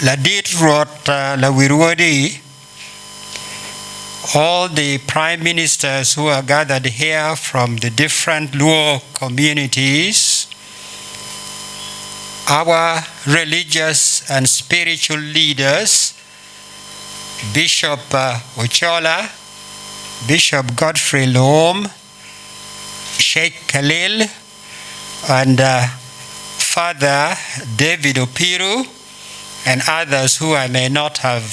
Ladit wrote La Wirwadi, all the prime ministers who are gathered here from the different Luo communities, our religious and spiritual leaders, Bishop Ochola, Bishop Godfrey Loam, Sheikh Khalil, and Father David Opiru, and others who I may not have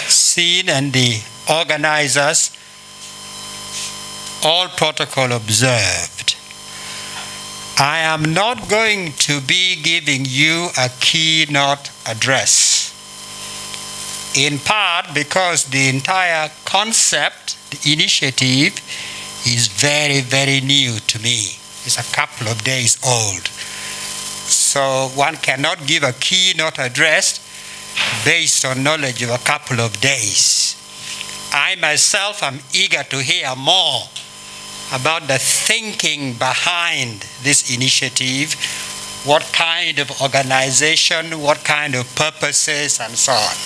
seen, and the organizers, all protocol observed. I am not going to be giving you a keynote address, in part because the entire concept, the initiative, is very, very new to me. It's a couple of days old. So one cannot give a keynote address based on knowledge of a couple of days. I myself am eager to hear more about the thinking behind this initiative, what kind of organization, what kind of purposes, and so on.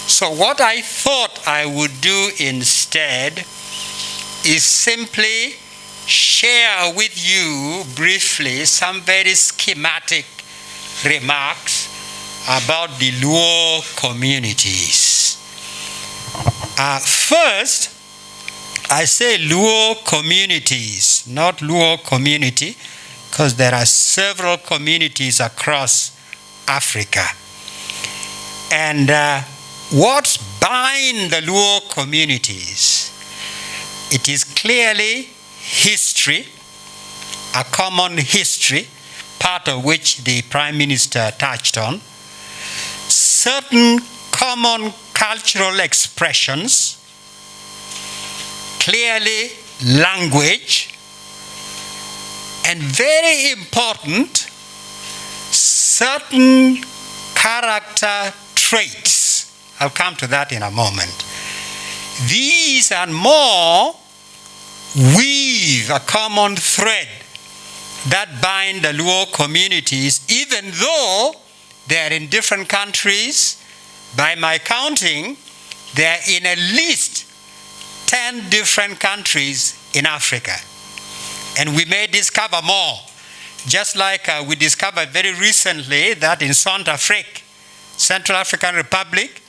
So what I thought I would do instead is simply share with you briefly some very schematic remarks about the Luo communities. First, I say Luo communities, not Luo community, because there are several communities across Africa. And what binds the Luo communities? It is clearly history, a common history, part of which the Prime Minister touched on, certain common cultural expressions, clearly language, and very important, certain character traits. I'll come to that in a moment. These and more weave a common thread that bind the Luo communities, even though they are in different countries. By my counting, they are in at least 10 different countries in Africa. And we may discover more. Just like we discovered very recently that in Centrafrique, Central African Republic,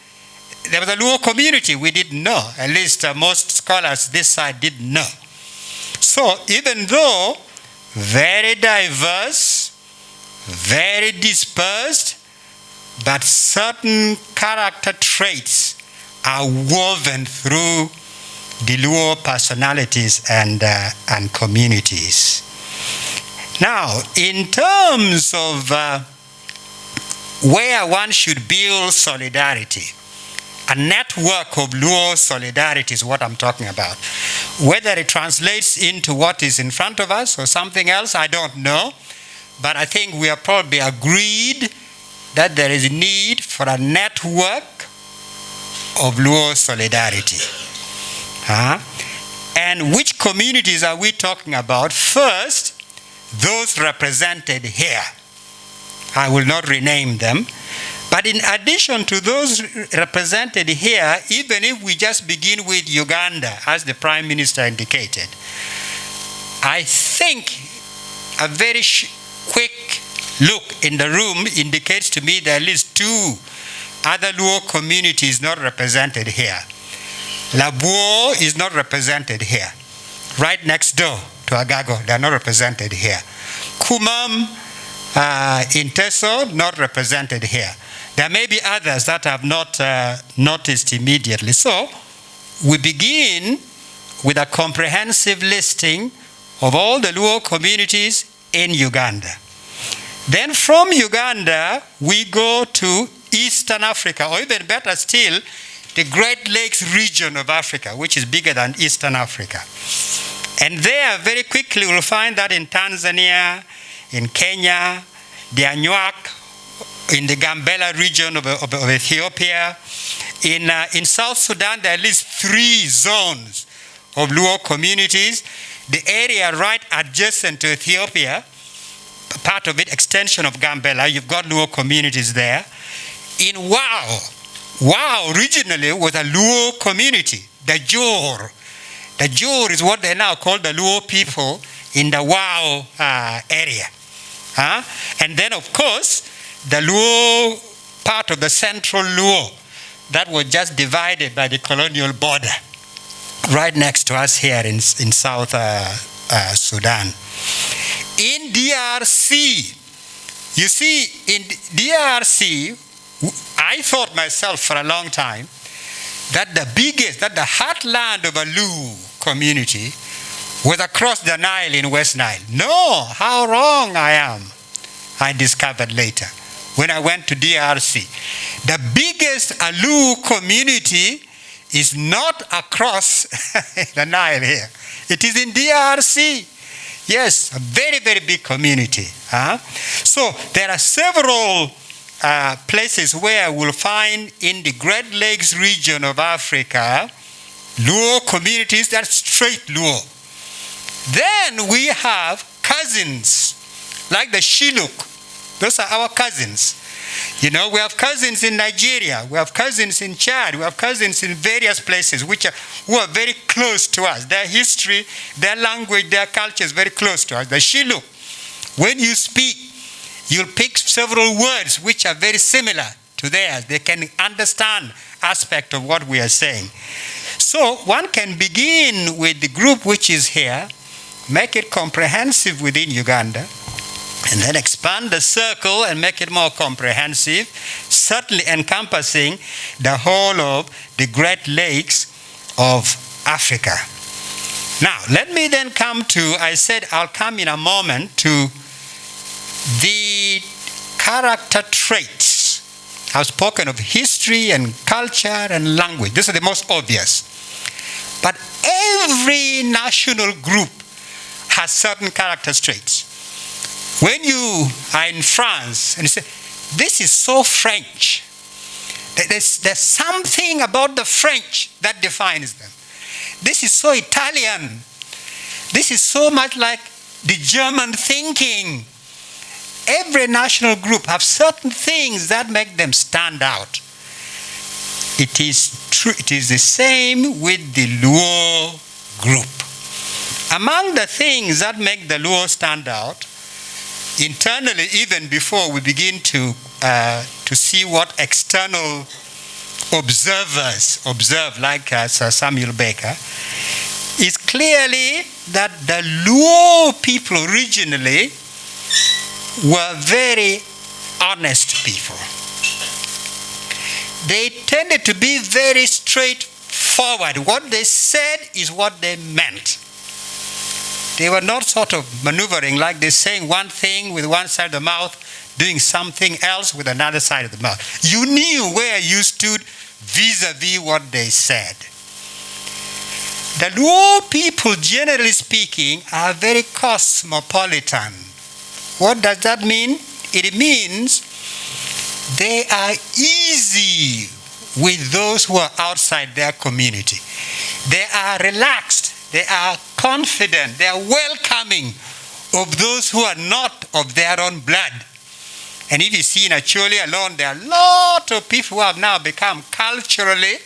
there was a Luo community we didn't know. At least most scholars this side didn't know. So even though very diverse, very dispersed, but certain character traits are woven through the Luo personalities and communities. Now, in terms of where one should build solidarity, a network of Luo solidarity is what I'm talking about. Whether it translates into what is in front of us or something else, I don't know. But I think we are probably agreed that there is a need for a network of Luo solidarity. And which communities are we talking about? First, those represented here. I will not rename them. But in addition to those represented here, even if we just begin with Uganda, as the Prime Minister indicated, I think a very quick look in the room indicates to me there are at least two other Luo communities not represented here. Labuo is not represented here. Right next door to Agago, they are not represented here. Kumam, Inteso, not represented here. There may be others that I have not noticed immediately. So we begin with a comprehensive listing of all the Luo communities in Uganda. Then from Uganda, we go to Eastern Africa, or even better still, the Great Lakes region of Africa, which is bigger than Eastern Africa. And there, very quickly, we'll find that in Tanzania, in Kenya, the Anuak, in the Gambela region of Ethiopia. In South Sudan, there are at least 3 zones of Luo communities. The area right adjacent to Ethiopia, part of it, extension of Gambela, you've got Luo communities there. in Wau. Wau originally was a Luo community, the Jor. The Jor is what they now call the Luo people in the Wau area. And then, of course, the Luo part of the central Luo that was just divided by the colonial border right next to us here in South Sudan. In DRC, you see, in DRC, I thought myself for a long time that the heartland of a Luo community was across the Nile in West Nile. No, how wrong I am, I discovered later when I went to DRC. The biggest Luo community is not across the Nile here. It is in DRC. Yes, a very, very big community. So there are several places where we'll find in the Great Lakes region of Africa Luo communities that are straight Luo. Then we have cousins like the Shilluk. Those are our cousins. You know, we have cousins in Nigeria, we have cousins in Chad, we have cousins in various places who are very close to us. Their history, their language, their culture is very close to us. The Shilluk, when you speak, you'll pick several words which are very similar to theirs. They can understand aspect of what we are saying. So one can begin with the group which is here, make it comprehensive within Uganda, and then expand the circle and make it more comprehensive, certainly encompassing the whole of the Great Lakes of Africa. Now, let me then come to, I said I'll come in a moment to the character traits. I've spoken of history and culture and language. These are the most obvious. But every national group has certain character traits. When you are in France and you say, this is so French, there's something about the French that defines them. This is so Italian. This is so much like the German thinking. Every national group have certain things that make them stand out. It is true. It is the same with the Luo group. Among the things that make the Luo stand out, internally, even before we begin to see what external observers observe, like Sir Samuel Baker, is clearly that the Luo people originally were very honest people. They tended to be very straightforward. What they said is what they meant. They were not sort of maneuvering like they're saying one thing with one side of the mouth, doing something else with another side of the mouth. You knew where you stood vis-a-vis what they said. The Luo people, generally speaking, are very cosmopolitan. What does that mean? It means they are easy with those who are outside their community. They are relaxed. They are confident. They are welcoming of those who are not of their own blood. And if you see in Acholi alone, there are a lot of people who have now become culturally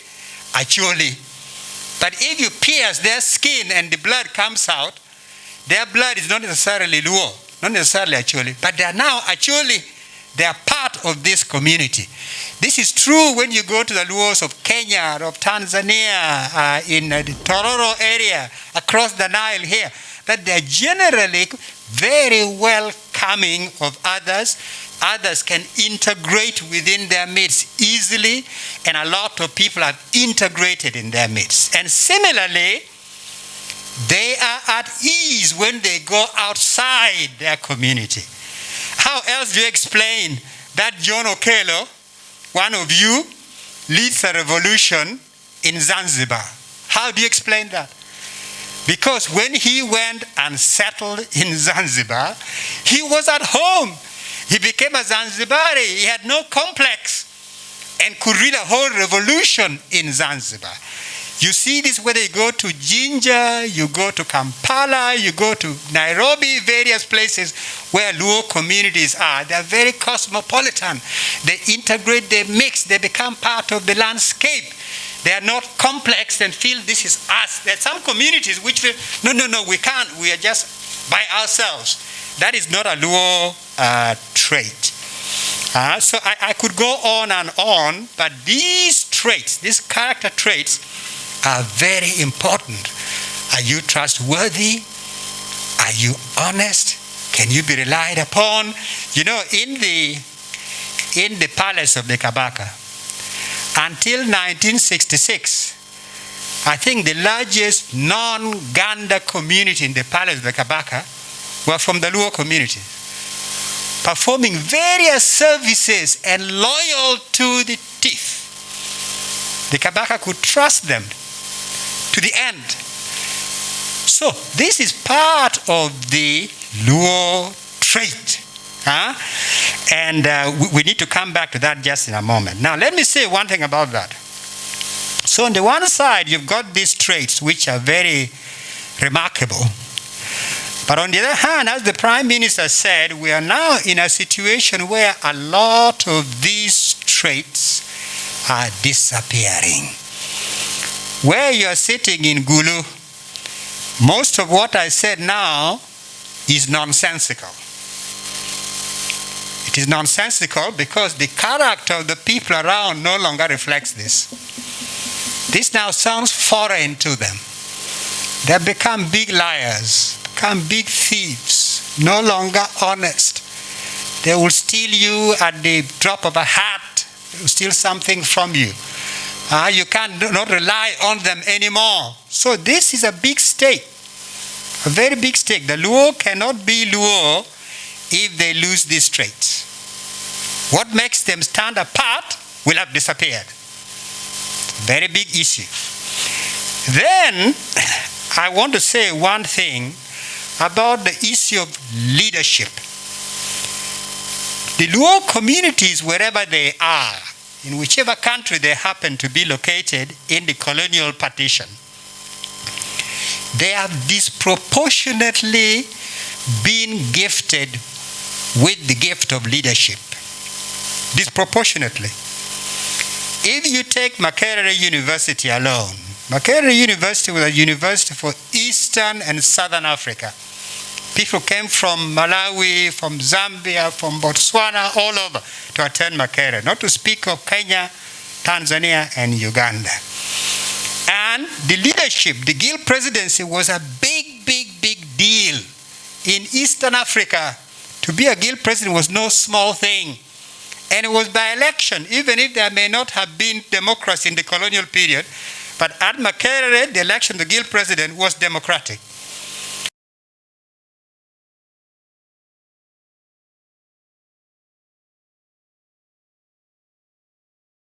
Acholi. But if you pierce their skin and the blood comes out, their blood is not necessarily Luo, not necessarily Acholi, but they are now Acholi. They are part of this community. This is true when you go to the Luos of Kenya, of Tanzania, in the Tororo area, across the Nile here, that they are generally very welcoming of others. Others can integrate within their midst easily, and a lot of people have integrated in their midst. And similarly, they are at ease when they go outside their community. How else do you explain that John Okello, one of you, leads a revolution in Zanzibar? How do you explain that? Because when he went and settled in Zanzibar, he was at home. He became a Zanzibari. He had no complex and could lead a whole revolution in Zanzibar. You see this whether you go to Jinja, you go to Kampala, you go to Nairobi, various places where Luo communities are. They are very cosmopolitan. They integrate, they mix, they become part of the landscape. They are not complex and feel this is us. There are some communities which feel, no, we can't. We are just by ourselves. That is not a Luo trait. So I could go on and on, but these traits, these character traits, are very important. Are you trustworthy? Are you honest? Can you be relied upon? You know, in the palace of the Kabaka, until 1966, I think the largest non-Ganda community in the palace of the Kabaka were from the Luo community, performing various services and loyal to the teeth. The Kabaka could trust them to the end. So this is part of the Luo trait. And we need to come back to that just in a moment. Now let me say one thing about that. So on the one side, you've got these traits which are very remarkable. But on the other hand, as the Prime Minister said, we are now in a situation where a lot of these traits are disappearing. Where you are sitting in Gulu, most of what I said now is nonsensical. It is nonsensical because the character of the people around no longer reflects this. This now sounds foreign to them. They have become big liars, become big thieves, no longer honest. They will steal you at the drop of a hat. They will steal something from you. You cannot rely on them anymore. So this is a big stake, a very big stake. The Luo cannot be Luo if they lose these traits. What makes them stand apart will have disappeared. Very big issue. Then I want to say one thing about the issue of leadership. The Luo communities, wherever they are, in whichever country they happen to be located in the colonial partition, they have disproportionately been gifted with the gift of leadership. Disproportionately. If you take Makerere University alone, Makerere University was a university for Eastern and Southern Africa. People came from Malawi, from Zambia, from Botswana, all over to attend Makerere, not to speak of Kenya, Tanzania, and Uganda. And the leadership, the Guild presidency was a big deal in Eastern Africa. To be a Guild president was no small thing. And it was by election, even if there may not have been democracy in the colonial period. But at Makerere, the election of the Guild president was democratic.